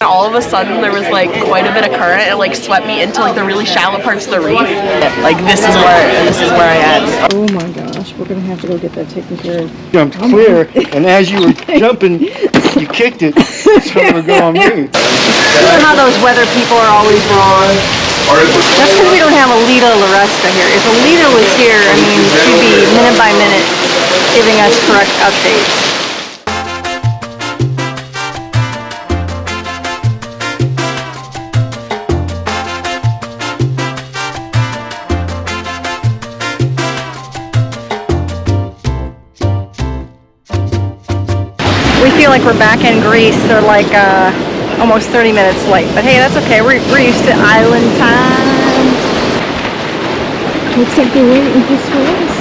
all of a sudden there was like quite a bit of current. It like swept me into like the really shallow parts of the reef. Like this is where I am. Oh my gosh, we're gonna have to go get that taken care of. Jumped clear, and as you were jumping, you kicked it, so it would go on me. You know how those weather people are always wrong? That's because we don't have Alita Laresta here. If Alita was here, I mean, she'd be minute by minute giving us correct updates. We feel like we're back in Greece. They're like almost 30 minutes late. But hey, that's okay. We're used to island time. Looks like they're waiting just for us.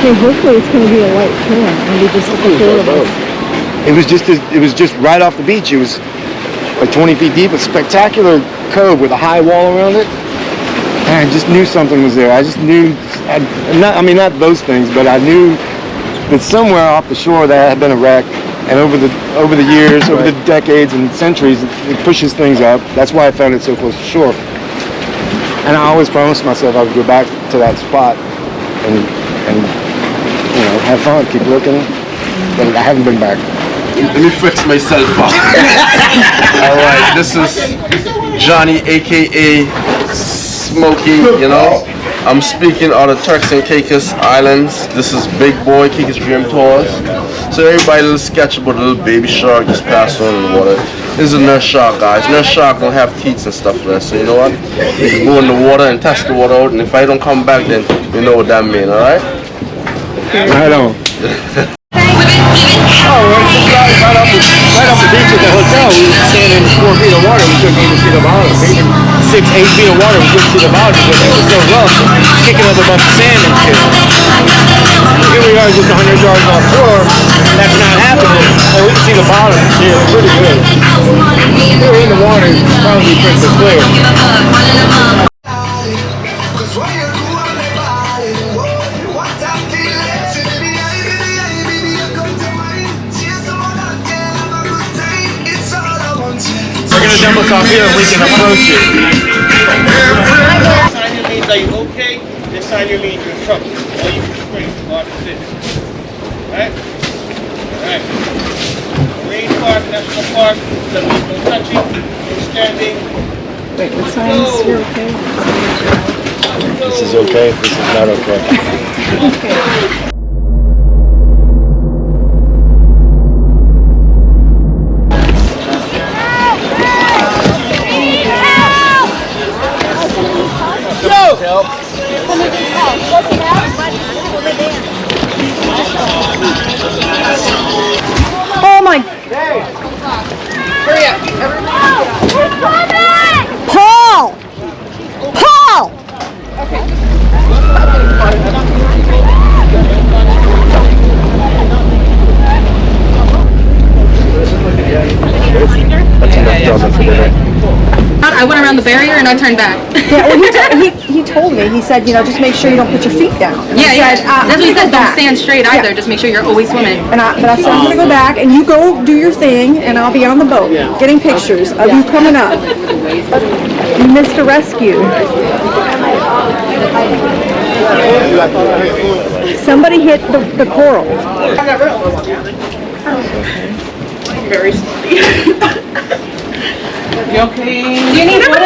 Okay, hopefully it's going to be a light turn. Maybe just the four of us. It was just right off the beach. It was like 20 feet deep. A spectacular cove with a high wall around it. And I just knew something was there. I just knew, not those things, but I knew that somewhere off the shore there had been a wreck. And over the years, over the decades and centuries, it pushes things up. That's why I found it so close to shore. And I always promised myself I would go back to that spot and have fun, keep looking. But I haven't been back. Let me fix myself up. All right, this is Johnny, aka Smokey. I'm speaking out of Turks and Caicos Islands. This is Big Boy Caicos Dream Tours. So everybody, a little sketch about a little baby shark just passed on in the water. This is a nurse shark, guys. Nurse shark don't have teeth and stuff like that. So you know what? You can go in the water and test the water out, and if I don't come back, then you know what that means, all right? Right on. Right off the beach at the hotel, we were standing in 4 feet of water. We couldn't even see the bottom. Maybe 6, 8 feet of water, we couldn't see the bottom because it was so rough, kicking up above the sand and shit. Here we are just 100 yards offshore. That's not happening. And we can see the bottom. Yeah, it's pretty good. Here in the water, it's probably crystal clear. We're gonna dump us off here and we can approach it. Sign your means, are you okay? Then sign your means, you're in trouble. Or you can scream, God forbid. Alright? Alright. Marine Park, National Park, no touching, no standing. Wait, the signs, you're okay? This is okay, this is not okay. Okay. Oh my! Hurry up! Paul! Paul! I went around the barrier and I turned back. Yeah, well, he told me. He said, just make sure you don't put your feet down. And That's what he said. Don't stand straight either. Just make sure you're always swimming. But I said, I'm going to go back, and you go do your thing, and I'll be on the boat getting pictures of you coming up. You missed a rescue. Somebody hit the coral. Very slowly. You okay? Do you need water?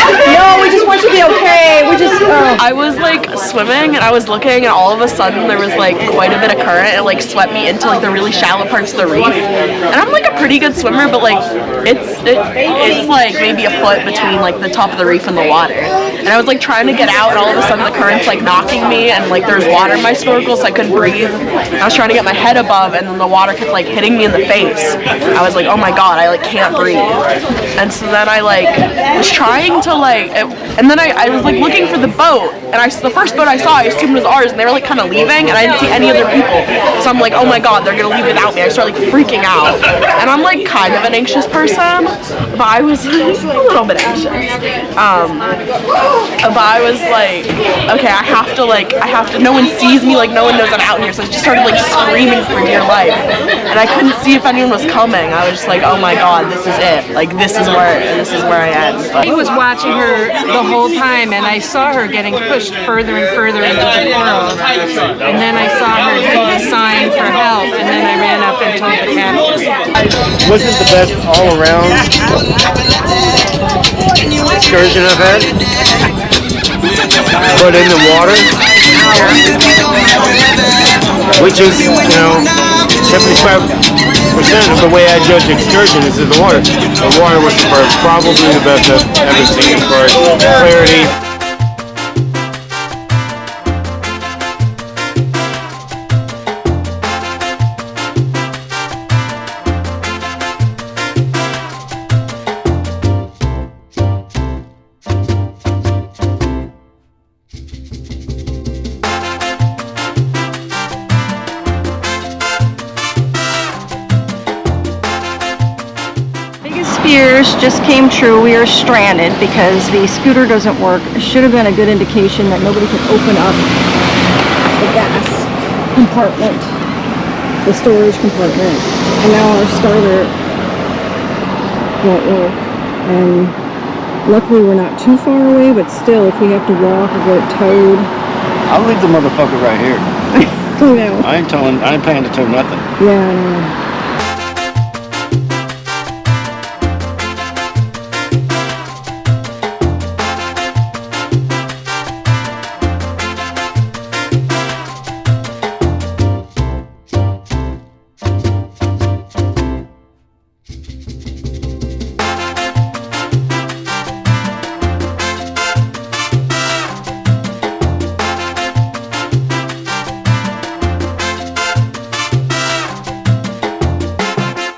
No, we just want you to be okay. We just. I was like swimming and I was looking, and all of a sudden there was like quite a bit of current. It like swept me into like the really shallow parts of the reef. And I'm like a pretty good swimmer, but like it's like maybe a foot between like the top of the reef and the water. And I was like trying to get out, and all of a sudden the current's like knocking me, and like there's water in my snorkel, so I couldn't breathe. I was trying to get my head above, and then the water kept like hitting me in the face. I was like, oh my god, I like can't breathe. And so then I like was trying to like, and then I was like looking for the boat, and the first boat I saw, I assumed was ours, and they were like kind of leaving, and I didn't see any other people. So I'm like, oh my god, they're gonna leave without me. I start like freaking out, and I'm like kind of an anxious person, but I was a little bit anxious. But I was like, okay, I have to. No one sees me, like no one knows I'm out here. So I just started like screaming for dear life, and I couldn't see if anyone was coming. I was just like, oh my god, this is it. Like this is where I am. I was watching her the whole time, and I saw her getting pushed further and further into the coral. And then I saw her do the sign for help, and then I ran up and told the captain. Wasn't the best all-around excursion I've had, but in the water, which is, 75% of the way I judge excursion is in the water. The water was probably the best I've ever seen as far as clarity. Fears just came true. We are stranded because the scooter doesn't work. It should have been a good indication that nobody can open up the gas compartment, the storage compartment, and now our starter won't work. And luckily we're not too far away, but still, if we have to walk or get towed, I'll leave the motherfucker right here. I know. I ain't paying to tow nothing. Yeah, I know.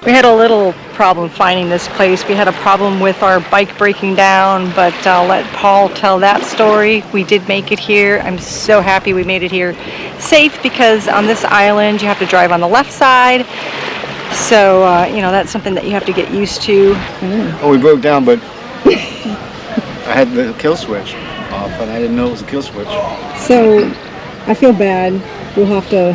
We had a little problem finding this place. We had a problem with our bike breaking down, but I'll let Paul tell that story. We did make it here. I'm so happy we made it here safe because on this island you have to drive on the left side. So, that's something that you have to get used to. Oh, we broke down, but I had the kill switch off and I didn't know it was a kill switch. So, I feel bad. We'll have to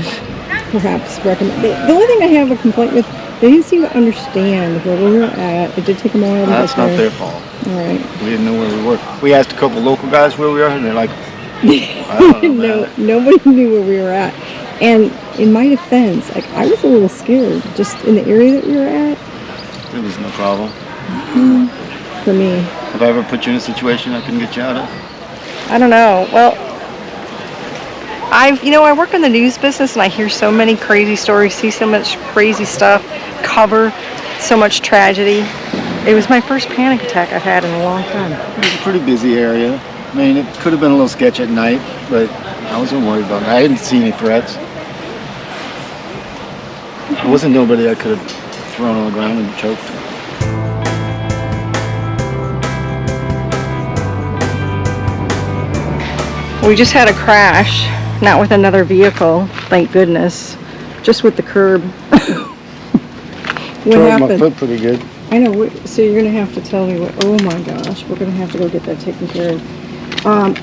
perhaps recommend. The only thing I have a complaint with, they didn't seem to understand where we were at. It did take them a while to That's get not there. their fault. All right. We didn't know where we were. We asked a couple local guys where we are, and they're like, I don't know, No, nobody knew where we were at. And in my defense, I was a little scared just in the area that we were at. It was no problem. For me. Have I ever put you in a situation I couldn't get you out of? I don't know. Well, I work in the news business and I hear so many crazy stories, see so much crazy stuff, cover so much tragedy. It was my first panic attack I've had in a long time. It was a pretty busy area. I mean, it could have been a little sketch at night, but I wasn't worried about it. I didn't see any threats. There wasn't nobody I could have thrown on the ground and choked. We just had a crash, not with another vehicle, thank goodness, just with the curb. What Tore my happened? foot pretty good. I know, so you're going to have to tell me what, oh my gosh, we're going to have to go get that taken care of.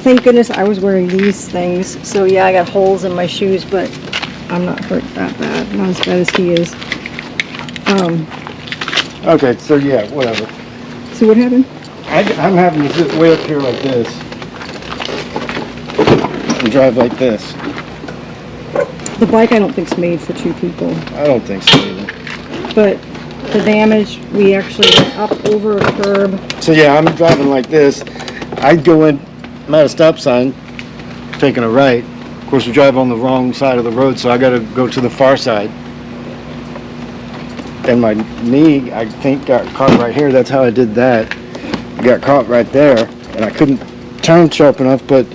Thank goodness I was wearing these things, so yeah, I got holes in my shoes, but I'm not hurt that bad, not as bad as he is. Okay, so yeah, whatever. So what happened? I'm having to sit way up here like this and drive like this. The bike I don't think's made for two people, I don't think so either. but the damage, we actually went up over a curb. So yeah, I'm driving like this. I'd go in, I'm at a stop sign, taking a right. Of course, we drive on the wrong side of the road, so I gotta go to the far side. And my knee, I think, got caught right here. That's how I did that. I got caught right there, and I couldn't turn sharp enough, but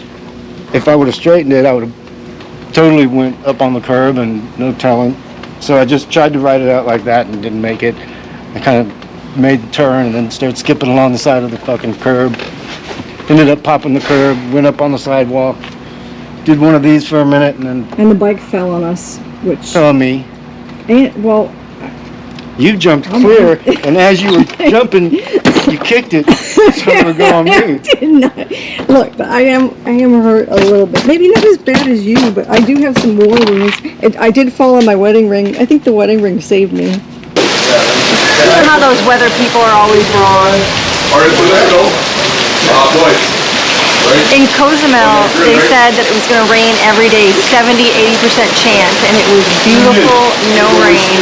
if I would have straightened it, I would have totally went up on the curb and no telling. So I just tried to ride it out like that and didn't make it. I kind of made the turn and then started skipping along the side of the fucking curb. Ended up popping the curb, went up on the sidewalk, did one of these for a minute, and then And the bike fell on us, which, fell on me. well, You jumped clear, and as you were jumping, you kicked it, so it would go on me. I did not. Look, I am hurt a little bit. Maybe not as bad as you, but I do have some war wounds. I did fall on my wedding ring. I think the wedding ring saved me. You know how those weather people are always wrong. In Cozumel, they said that it was going to rain every day, 70-80% chance, and it was beautiful, no rain.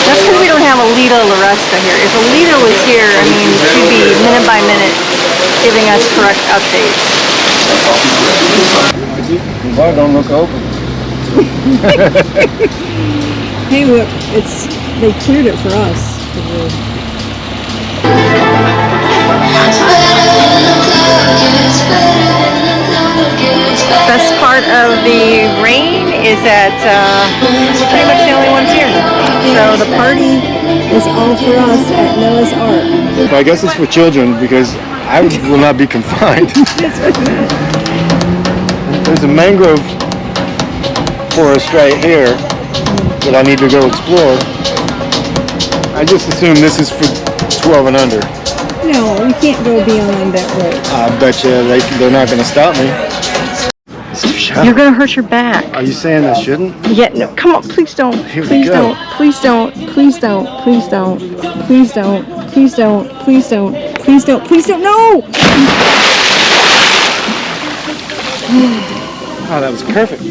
That's because we don't have Alita Laresta here. If Alita was here, I mean, she'd be minute by minute giving us correct updates. The bar don't look open. Hey, look, they cleared it for us. Best part of the rain is that we're pretty much the only ones here. So the party is all for us at Noah's Ark. Well, I guess it's for children because I will not be confined. There's a mangrove forest right here that I need to go explore. I just assume this is for 12 and under. No, you can't go beyond that road. I bet you they're not going to stop me. You're gonna hurt your back. Are you saying I shouldn't? Yeah, no, come on, please don't. Here we Please go. don't. Please don't. Please don't. Please don't. Please don't. Please don't. Please don't. Please don't. Please don't. No! Oh, that was perfect.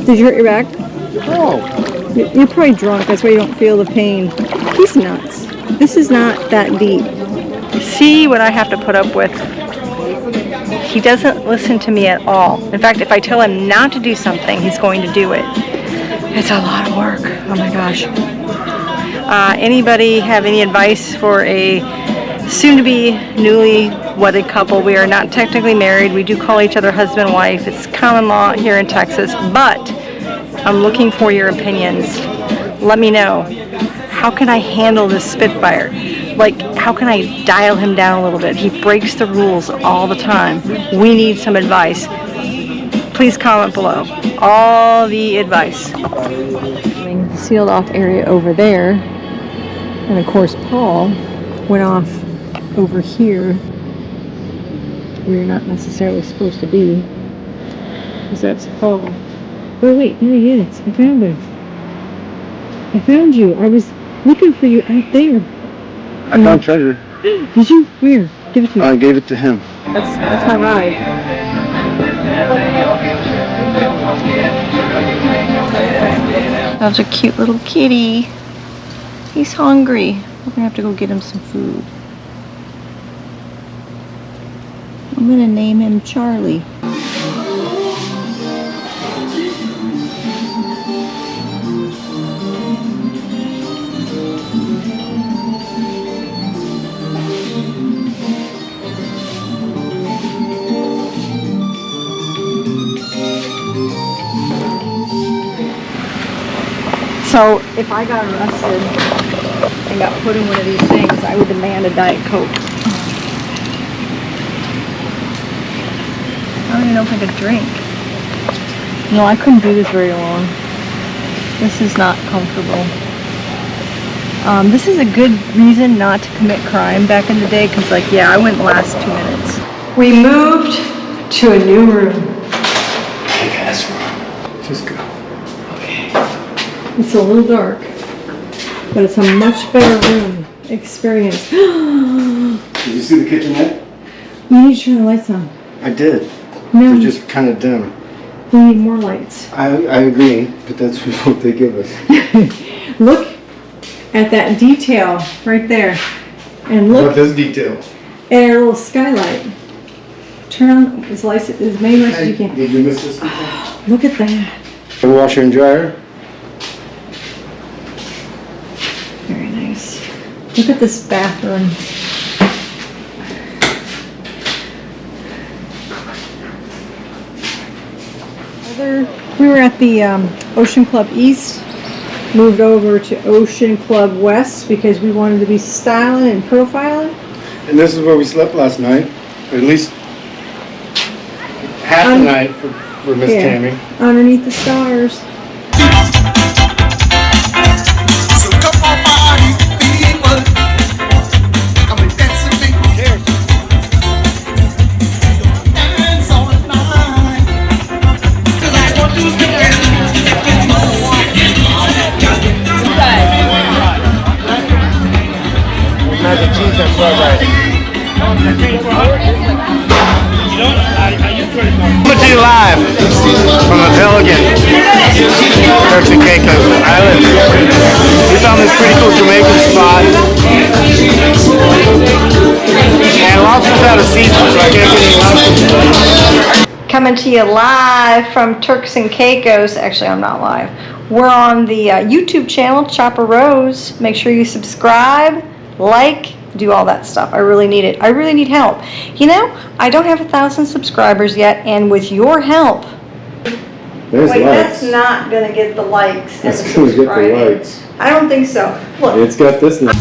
Did you hurt your back? Oh, You're probably drunk. That's why you don't feel the pain. He's nuts. This is not that deep. See what I have to put up with. He doesn't listen to me at all. In fact, if I tell him not to do something, he's going to do it. It's a lot of work. Oh my gosh. Anybody have any advice for a soon-to-be newly wedded couple? We are not technically married. We do call each other husband and wife. It's common law here in Texas, but I'm looking for your opinions. Let me know. How can I handle this Spitfire? Like, how can I dial him down a little bit? He breaks the rules all the time. We need some advice. Please comment below. All the advice. The sealed off area over there. And of course, Paul went off over here where you're not necessarily supposed to be. Because that's Paul. Oh wait, there he is. I found him. I found you. I was looking for you out there. I found treasure. Did you? Where? Give it to me. I gave it to him. That's my ride. That's a cute little kitty. He's hungry. We're gonna have to go get him some food. I'm gonna name him Charlie. So if I got arrested and got put in one of these things, I would demand a Diet Coke. I don't even know if I could drink. No, I couldn't do this very long. This is not comfortable. This is a good reason not to commit crime back in the day, because like, yeah, I wouldn't last 2 minutes. We moved to a new room. Just go. It's a little dark, but it's a much better room experience. Did you see the kitchenette? You need to turn the lights on. I did. No, They're just kind of dim. we need more lights. I agree, but that's what they give us. Look at that detail right there. And What look this detail? at our little skylight. Turn on as many lights as you can. Did you miss this detail? Look at that. The washer and dryer. Very nice. Look at this bathroom. We were at the Ocean Club East, moved over to Ocean Club West because we wanted to be styling and profiling. And this is where we slept last night. At least half the night for Miss Tammy. Underneath the stars. So come on, party people, come and dance with me. Cheers. Dance all night. 'Cause I want to dance. Magic cheese and fried rice. Coming to you live from the Pelican, Turks Caicos Island. We found this pretty cool Jamaican spot. And lobster's out of season, so I can't get any lobster. Coming to you live from Turks and Caicos. Actually, I'm not live. We're on the YouTube channel, Chopper Rose. Make sure you subscribe, like, do all that stuff. I really need it. I really need help. You know, I don't have 1,000 subscribers yet, and with your help. There's Wait, lights. that's not gonna get the likes and That's the gonna get the subscribing. likes. I don't think so. Look. It's got this now.